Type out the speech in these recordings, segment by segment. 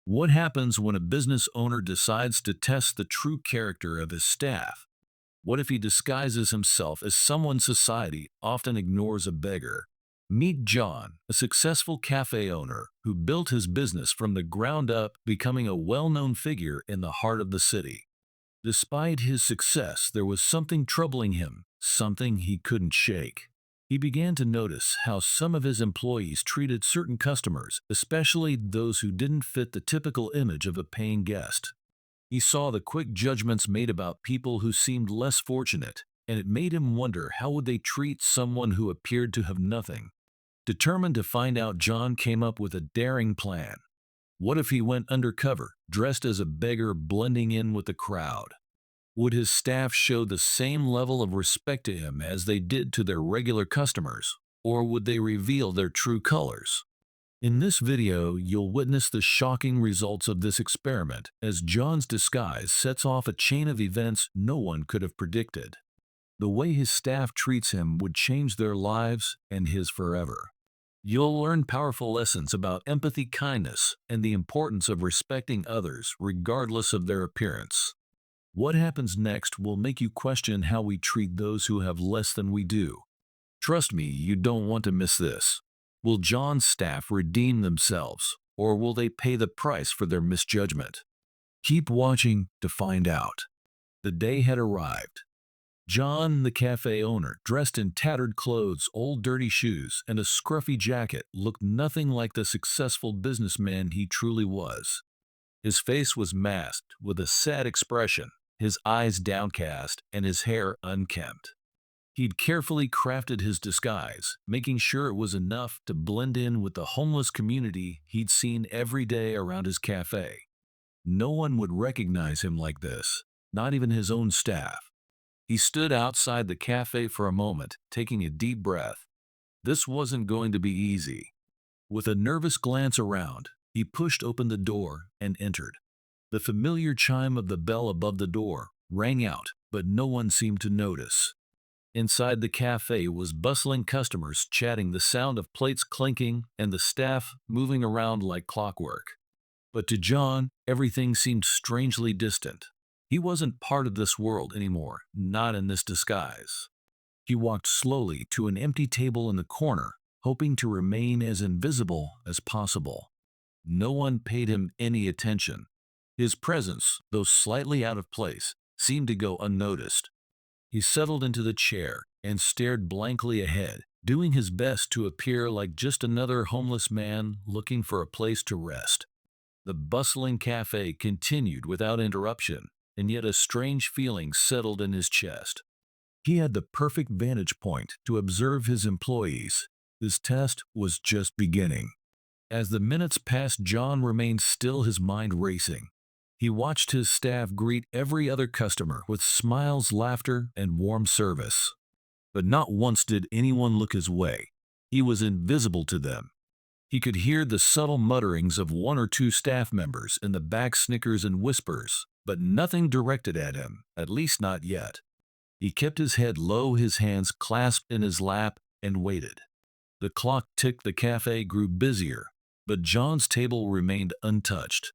What happens when a business owner decides to test the true character of his staff? What if he disguises himself as someone society often ignores, a beggar? Meet John, a successful cafe owner who built his business from the ground up, becoming a well-known figure in the heart of the city. Despite his success, there was something troubling him, something he couldn't shake. He began to notice how some of his employees treated certain customers, especially those who didn't fit the typical image of a paying guest. He saw the quick judgments made about people who seemed less fortunate, and it made him wonder, how would they treat someone who appeared to have nothing? Determined to find out, John came up with a daring plan. What if he went undercover, dressed as a beggar, blending in with the crowd? Would his staff show the same level of respect to him as they did to their regular customers, or would they reveal their true colors? In this video, you'll witness the shocking results of this experiment as John's disguise sets off a chain of events no one could have predicted. The way his staff treats him would change their lives and his forever. You'll learn powerful lessons about empathy, kindness, and the importance of respecting others regardless of their appearance. What happens next will make you question how we treat those who have less than we do. Trust me, you don't want to miss this. Will John's staff redeem themselves, or will they pay the price for their misjudgment? Keep watching to find out. The day had arrived. John, the cafe owner, dressed in tattered clothes, old dirty shoes, and a scruffy jacket, looked nothing like the successful businessman he truly was. His face was masked with a sad expression, his eyes downcast, and his hair unkempt. He'd carefully crafted his disguise, making sure it was enough to blend in with the homeless community he'd seen every day around his cafe. No one would recognize him like this, not even his own staff. He stood outside the cafe for a moment, taking a deep breath. This wasn't going to be easy. With a nervous glance around, he pushed open the door and entered. The familiar chime of the bell above the door rang out, but no one seemed to notice. Inside the cafe was bustling customers chatting, the sound of plates clinking, and the staff moving around like clockwork. But to John, everything seemed strangely distant. He wasn't part of this world anymore, not in this disguise. He walked slowly to an empty table in the corner, hoping to remain as invisible as possible. No one paid him any attention. His presence, though slightly out of place, seemed to go unnoticed. He settled into the chair and stared blankly ahead, doing his best to appear like just another homeless man looking for a place to rest. The bustling cafe continued without interruption, and yet a strange feeling settled in his chest. He had the perfect vantage point to observe his employees. His test was just beginning. As the minutes passed, John remained still, his mind racing. He watched his staff greet every other customer with smiles, laughter, and warm service. But not once did anyone look his way. He was invisible to them. He could hear the subtle mutterings of one or two staff members in the back, snickers and whispers, but nothing directed at him, at least not yet. He kept his head low, his hands clasped in his lap, and waited. The clock ticked, the cafe grew busier, but John's table remained untouched.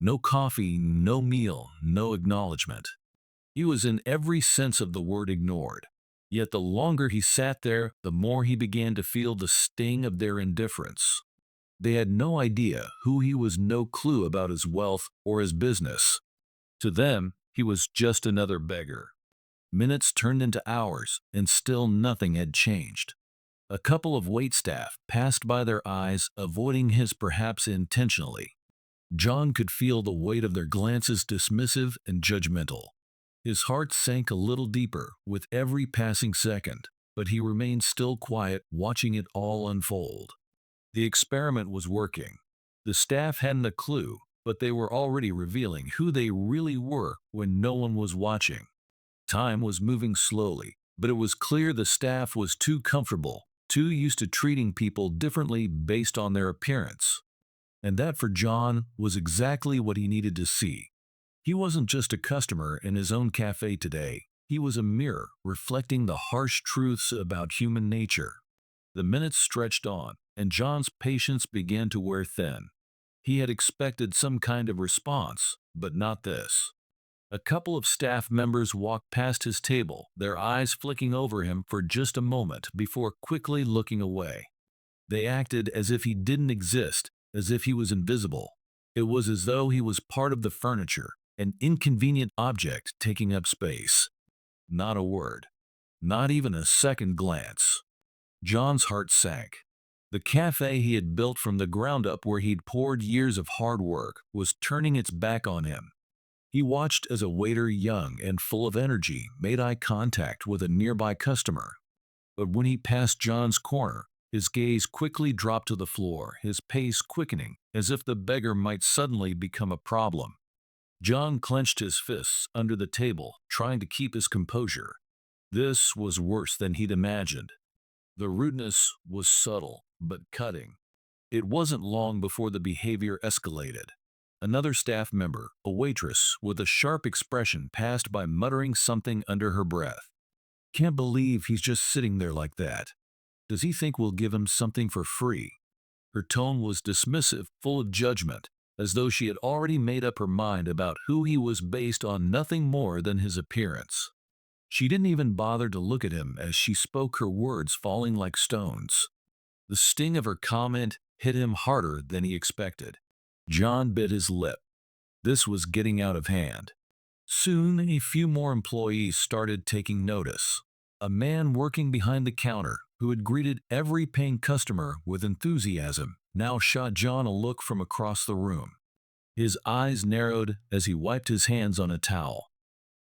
No coffee, no meal, no acknowledgement. He was in every sense of the word ignored. Yet the longer he sat there, the more he began to feel the sting of their indifference. They had no idea who he was, no clue about his wealth or his business. To them, he was just another beggar. Minutes turned into hours, and still nothing had changed. A couple of waitstaff passed by their eyes, avoiding his perhaps intentionally. John could feel the weight of their glances, dismissive and judgmental. His heart sank a little deeper with every passing second, but he remained still, quiet, watching it all unfold. The experiment was working. The staff hadn't a clue, but they were already revealing who they really were when no one was watching. Time was moving slowly, but it was clear the staff was too comfortable, too used to treating people differently based on their appearance. And that, for John, was exactly what he needed to see. He wasn't just a customer in his own cafe today. He was a mirror reflecting the harsh truths about human nature. The minutes stretched on, and John's patience began to wear thin. He had expected some kind of response, but not this. A couple of staff members walked past his table, their eyes flicking over him for just a moment before quickly looking away. They acted as if he didn't exist, as if he was invisible. It was as though he was part of the furniture, an inconvenient object taking up space. Not a word. Not even a second glance. John's heart sank. The cafe he had built from the ground up, where he'd poured years of hard work, was turning its back on him. He watched as a waiter, young and full of energy, made eye contact with a nearby customer. But when he passed John's corner, his gaze quickly dropped to the floor, his pace quickening, as if the beggar might suddenly become a problem. John clenched his fists under the table, trying to keep his composure. This was worse than he'd imagined. The rudeness was subtle, but cutting. It wasn't long before the behavior escalated. Another staff member, a waitress with a sharp expression, passed by muttering something under her breath. "Can't believe he's just sitting there like that. Does he think we'll give him something for free?" Her tone was dismissive, full of judgment, as though she had already made up her mind about who he was based on nothing more than his appearance. She didn't even bother to look at him as she spoke, her words falling like stones. The sting of her comment hit him harder than he expected. John bit his lip. This was getting out of hand. Soon, a few more employees started taking notice. A man working behind the counter, who had greeted every paying customer with enthusiasm, now shot John a look from across the room. His eyes narrowed as he wiped his hands on a towel.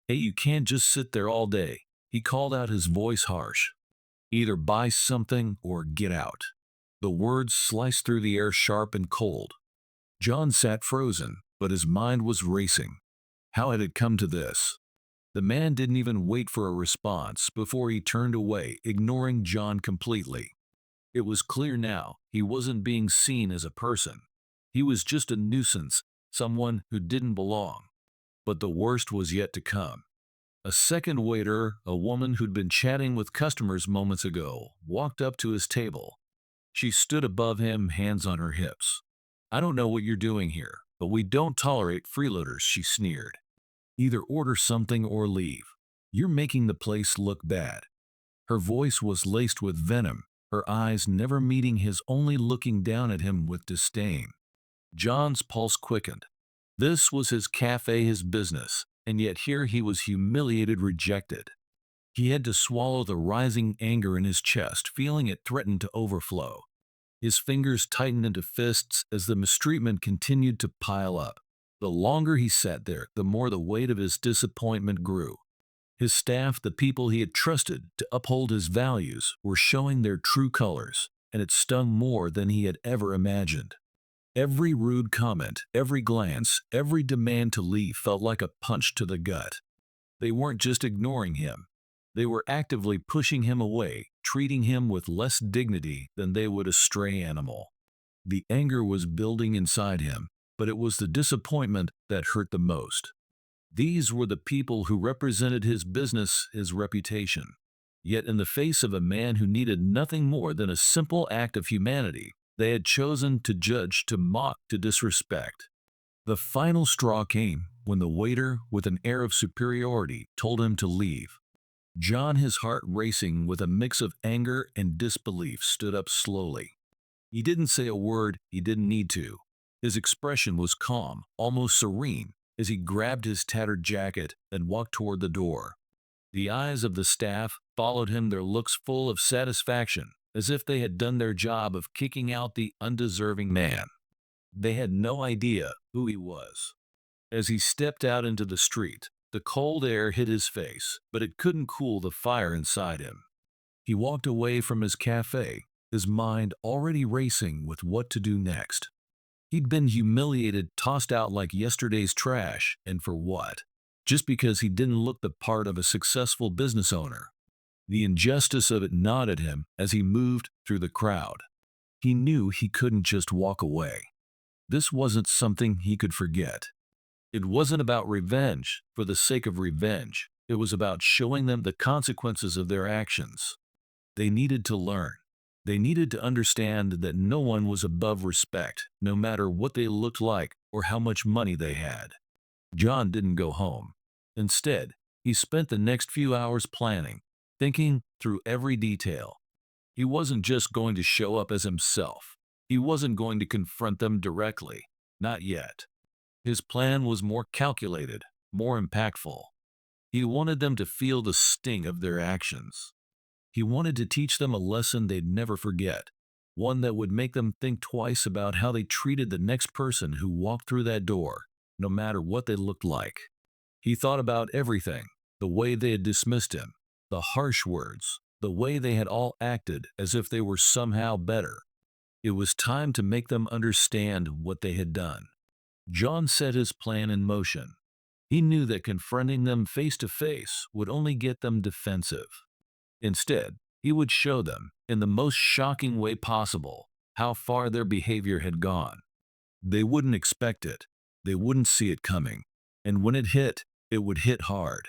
"Hey, you can't just sit there all day," he called out, his voice harsh. "Either buy something or get out." The words sliced through the air, sharp and cold. John sat frozen, but his mind was racing. How had it come to this? The man didn't even wait for a response before he turned away, ignoring John completely. It was clear now he wasn't being seen as a person. He was just a nuisance, someone who didn't belong. But the worst was yet to come. A second waiter, a woman who'd been chatting with customers moments ago, walked up to his table. She stood above him, hands on her hips. "I don't know what you're doing here, but we don't tolerate freeloaders," she sneered. "Either order something or leave. You're making the place look bad." Her voice was laced with venom, her eyes never meeting his, only looking down at him with disdain. John's pulse quickened. This was his cafe, his business, and yet here he was humiliated, rejected. He had to swallow the rising anger in his chest, feeling it threaten to overflow. His fingers tightened into fists as the mistreatment continued to pile up. The longer he sat there, the more the weight of his disappointment grew. His staff, the people he had trusted to uphold his values, were showing their true colors, and it stung more than he had ever imagined. Every rude comment, every glance, every demand to leave felt like a punch to the gut. They weren't just ignoring him. They were actively pushing him away, treating him with less dignity than they would a stray animal. The anger was building inside him, but it was the disappointment that hurt the most. These were the people who represented his business, his reputation. Yet in the face of a man who needed nothing more than a simple act of humanity, they had chosen to judge, to mock, to disrespect. The final straw came when the waiter, with an air of superiority, told him to leave. John, his heart racing with a mix of anger and disbelief, stood up slowly. He didn't say a word, he didn't need to. His expression was calm, almost serene, as he grabbed his tattered jacket and walked toward the door. The eyes of the staff followed him, their looks full of satisfaction, as if they had done their job of kicking out the undeserving man. They had no idea who he was. As he stepped out into the street, the cold air hit his face, but it couldn't cool the fire inside him. He walked away from his cafe, his mind already racing with what to do next. He'd been humiliated, tossed out like yesterday's trash, and for what? Just because he didn't look the part of a successful business owner. The injustice of it gnawed at him as he moved through the crowd. He knew he couldn't just walk away. This wasn't something he could forget. It wasn't about revenge for the sake of revenge. It was about showing them the consequences of their actions. They needed to learn. They needed to understand that no one was above respect, no matter what they looked like or how much money they had. John didn't go home. Instead, he spent the next few hours planning, thinking through every detail. He wasn't just going to show up as himself. He wasn't going to confront them directly. Not yet. His plan was more calculated, more impactful. He wanted them to feel the sting of their actions. He wanted to teach them a lesson they'd never forget, one that would make them think twice about how they treated the next person who walked through that door, no matter what they looked like. He thought about everything, the way they had dismissed him, the harsh words, the way they had all acted as if they were somehow better. It was time to make them understand what they had done. John set his plan in motion. He knew that confronting them face to face would only get them defensive. Instead, he would show them, in the most shocking way possible, how far their behavior had gone. They wouldn't expect it. They wouldn't see it coming. And when it would hit hard.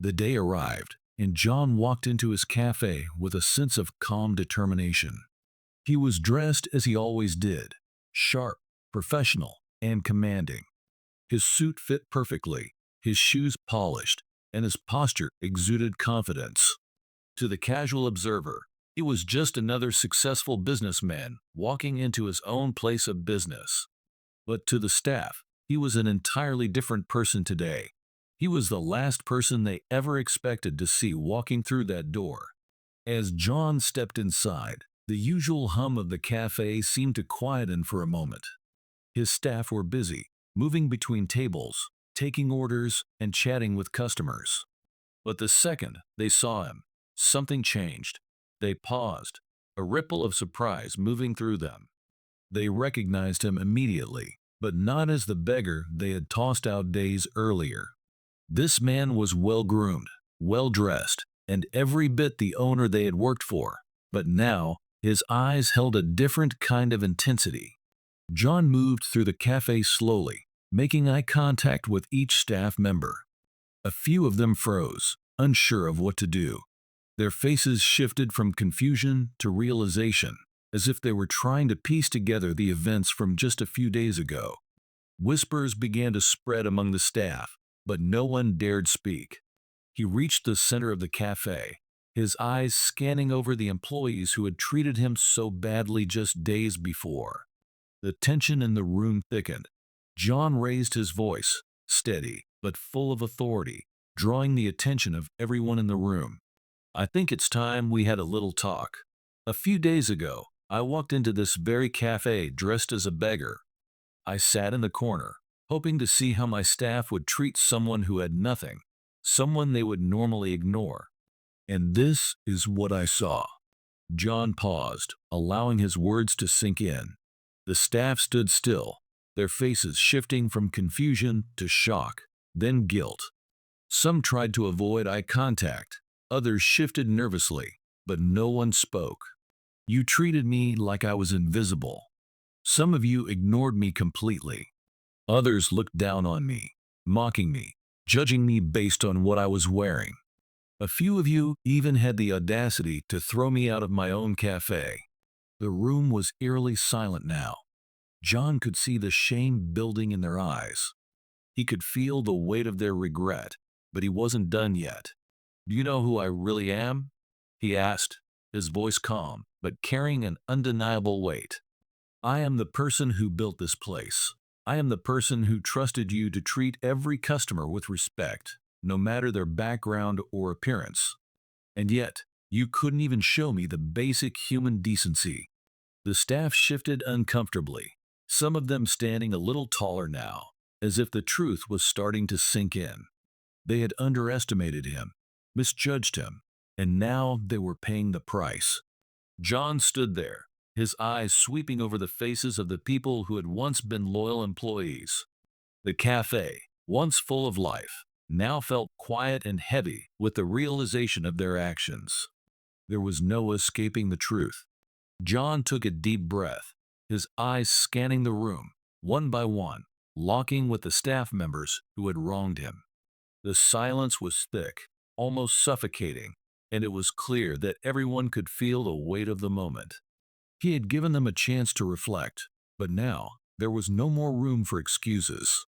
The day arrived, and John walked into his cafe with a sense of calm determination. He was dressed as he always did, sharp, professional, and commanding. His suit fit perfectly, his shoes polished, and his posture exuded confidence. To the casual observer, he was just another successful businessman walking into his own place of business. But to the staff, he was an entirely different person today. He was the last person they ever expected to see walking through that door. As John stepped inside, the usual hum of the cafe seemed to quieten for a moment. His staff were busy, moving between tables, taking orders, and chatting with customers. But the second they saw him, something changed. They paused, a ripple of surprise moving through them. They recognized him immediately, but not as the beggar they had tossed out days earlier. This man was well-groomed, well-dressed, and every bit the owner they had worked for, but now his eyes held a different kind of intensity. John moved through the cafe slowly, making eye contact with each staff member. A few of them froze, unsure of what to do. Their faces shifted from confusion to realization, as if they were trying to piece together the events from just a few days ago. Whispers began to spread among the staff, but no one dared speak. He reached the center of the cafe, his eyes scanning over the employees who had treated him so badly just days before. The tension in the room thickened. John raised his voice, steady but full of authority, drawing the attention of everyone in the room. "I think it's time we had a little talk. A few days ago, I walked into this very cafe dressed as a beggar. I sat in the corner, hoping to see how my staff would treat someone who had nothing, someone they would normally ignore. And this is what I saw." John paused, allowing his words to sink in. The staff stood still, their faces shifting from confusion to shock, then guilt. Some tried to avoid eye contact, others shifted nervously, but no one spoke. "You treated me like I was invisible. Some of you ignored me completely. Others looked down on me, mocking me, judging me based on what I was wearing. A few of you even had the audacity to throw me out of my own cafe." The room was eerily silent now. John could see the shame building in their eyes. He could feel the weight of their regret, but he wasn't done yet. "Do you know who I really am?" he asked, his voice calm, but carrying an undeniable weight. "I am the person who built this place. I am the person who trusted you to treat every customer with respect, no matter their background or appearance. And yet, you couldn't even show me the basic human decency." The staff shifted uncomfortably, some of them standing a little taller now, as if the truth was starting to sink in. They had underestimated him, misjudged him, and now they were paying the price. John stood there, his eyes sweeping over the faces of the people who had once been loyal employees. The cafe, once full of life, now felt quiet and heavy with the realization of their actions. There was no escaping the truth. John took a deep breath, his eyes scanning the room, one by one, locking with the staff members who had wronged him. The silence was thick, almost suffocating, and it was clear that everyone could feel the weight of the moment. He had given them a chance to reflect, but now there was no more room for excuses.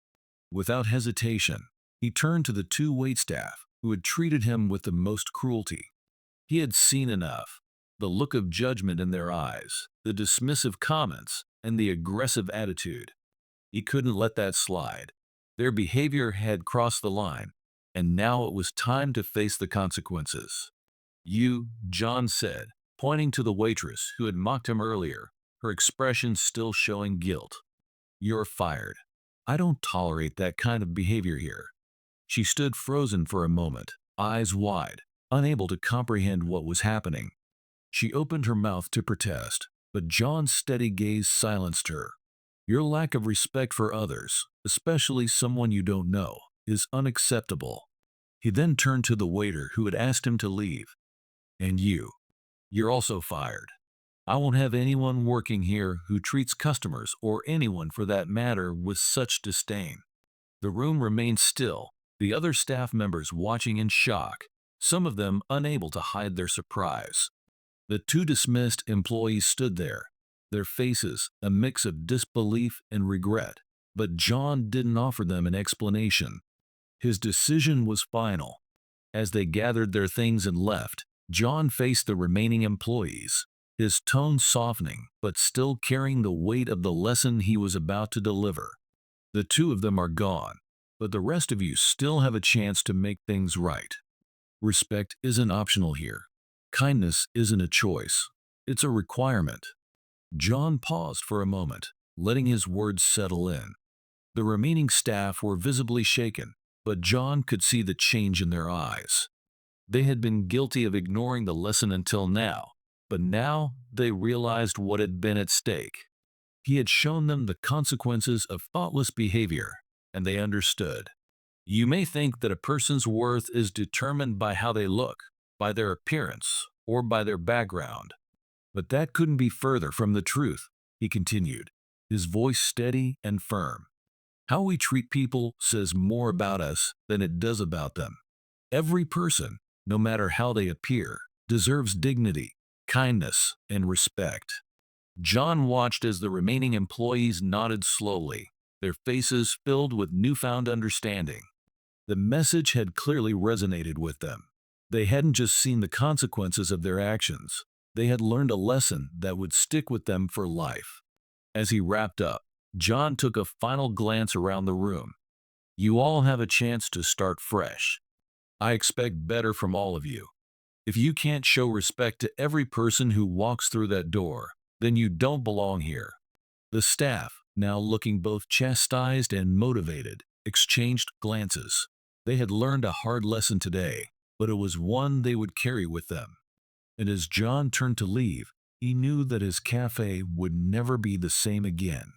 Without hesitation, he turned to the two waitstaff who had treated him with the most cruelty. He had seen enough. The look of judgment in their eyes, the dismissive comments, and the aggressive attitude. He couldn't let that slide. Their behavior had crossed the line, and now it was time to face the consequences. You, John said, pointing to the waitress who had mocked him earlier, her expression still showing guilt. You're fired. I don't tolerate that kind of behavior here. She stood frozen for a moment, eyes wide, unable to comprehend what was happening. She opened her mouth to protest, but John's steady gaze silenced her. Your lack of respect for others, especially someone you don't know, is unacceptable. He then turned to the waiter who had asked him to leave. And you're also fired. I won't have anyone working here who treats customers, or anyone for that matter, with such disdain. The room remained still, the other staff members watching in shock, some of them unable to hide their surprise. The two dismissed employees stood there, their faces a mix of disbelief and regret, but John didn't offer them an explanation. His decision was final. As they gathered their things and left, John faced the remaining employees, his tone softening but still carrying the weight of the lesson he was about to deliver. The two of them are gone, but the rest of you still have a chance to make things right. Respect isn't optional here. Kindness isn't a choice. It's a requirement. John paused for a moment, letting his words settle in. The remaining staff were visibly shaken, but John could see the change in their eyes. They had been guilty of ignoring the lesson until now, but now they realized what had been at stake. He had shown them the consequences of thoughtless behavior, and they understood. You may think that a person's worth is determined by how they look, by their appearance, or by their background. But that couldn't be further from the truth, he continued, his voice steady and firm. How we treat people says more about us than it does about them. Every person, no matter how they appear, deserves dignity, kindness, and respect. John watched as the remaining employees nodded slowly, their faces filled with newfound understanding. The message had clearly resonated with them. They hadn't just seen the consequences of their actions. They had learned a lesson that would stick with them for life. As he wrapped up, John took a final glance around the room. You all have a chance to start fresh. I expect better from all of you. If you can't show respect to every person who walks through that door, then you don't belong here. The staff, now looking both chastised and motivated, exchanged glances. They had learned a hard lesson today, but it was one they would carry with them. And as John turned to leave, he knew that his cafe would never be the same again.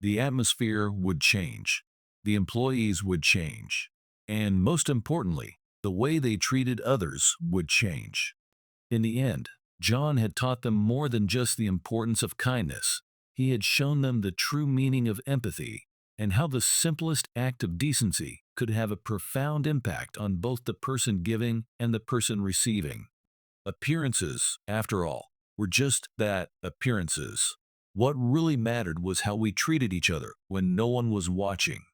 The atmosphere would change. The employees would change. And most importantly, the way they treated others would change. In the end, John had taught them more than just the importance of kindness. He had shown them the true meaning of empathy and how the simplest act of decency could have a profound impact on both the person giving and the person receiving. Appearances, after all, were just that, appearances. What really mattered was how we treated each other when no one was watching.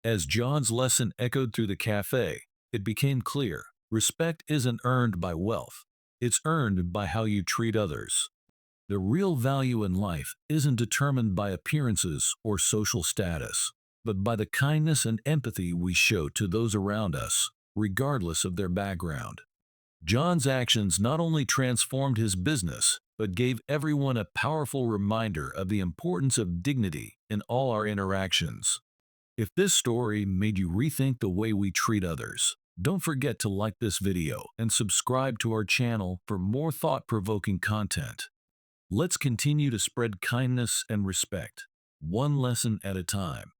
As John's lesson echoed through the cafe, it became clear, respect isn't earned by wealth. It's earned by how you treat others. The real value in life isn't determined by appearances or social status, but by the kindness and empathy we show to those around us, regardless of their background. John's actions not only transformed his business, but gave everyone a powerful reminder of the importance of dignity in all our interactions. If this story made you rethink the way we treat others, don't forget to like this video and subscribe to our channel for more thought-provoking content. Let's continue to spread kindness and respect, one lesson at a time.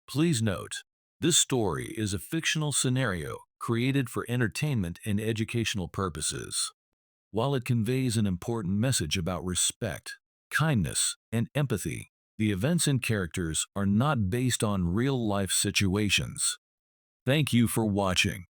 Please note, this story is a fictional scenario created for entertainment and educational purposes. While it conveys an important message about respect, kindness, and empathy, the events and characters are not based on real-life situations. Thank you for watching.